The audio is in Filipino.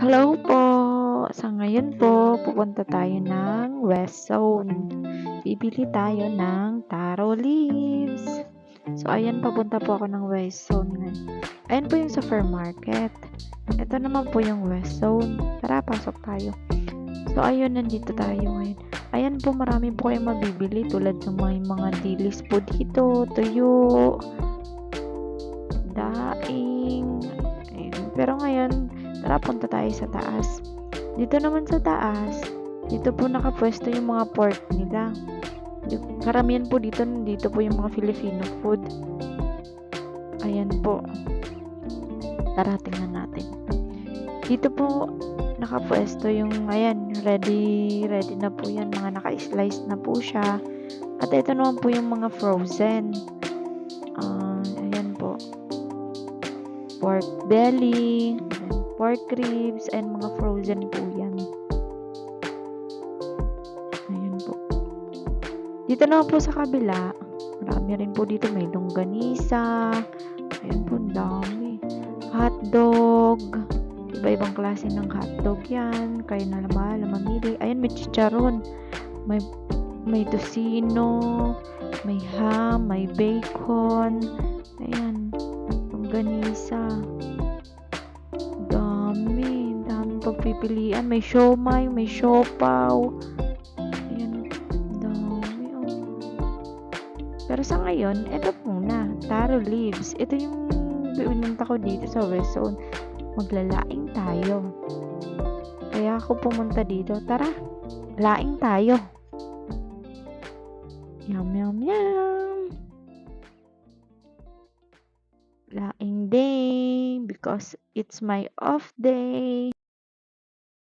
Hello po! Sa ngayon po, pupunta tayo ng West Zone. Bibili tayo ng taro leaves. So, ayan, papunta po ako ng West Zone ngayon. Ayan po yung supermarket. Ito naman po yung West Zone. Tara, pasok tayo. So, ayun, nandito tayo ngayon. Ayan po, marami po kayong mabibili tulad ng mga dilis po dito, tuyo, daing. Ayan. Pero ngayon, tara, punta tayo sa taas. Dito naman sa taas, dito po nakapwesto yung mga pork nila. Karamihan po dito po yung mga Filipino food. Ayan po. Tara, tingnan natin. Dito po nakapwesto yung, ayan, ready na po yan. Mga naka-slice na po siya. At ito naman po yung mga frozen. Ayan po. Pork belly, pork ribs, and mga frozen po yan. Ayan po. Dito naman po sa kabila, marami rin po dito. May longganisa. Ayan po, dami. Hotdog. Iba-ibang klase ng hotdog yan. Kaya na mamili. Ayan, may chicharon. May tocino. May ham. May bacon. Ayan. Longganisa. Dami pagpipilian. May siomai, may siopaw. Ayan, dami oh. Pero sa ngayon, ito muna, taro leaves. Ito yung pinunta ko dito sa West Zone. Maglalaing tayo. Kaya ako pumunta dito. Tara, laing tayo. Yum, yum, yum. Laing day because it's my off day.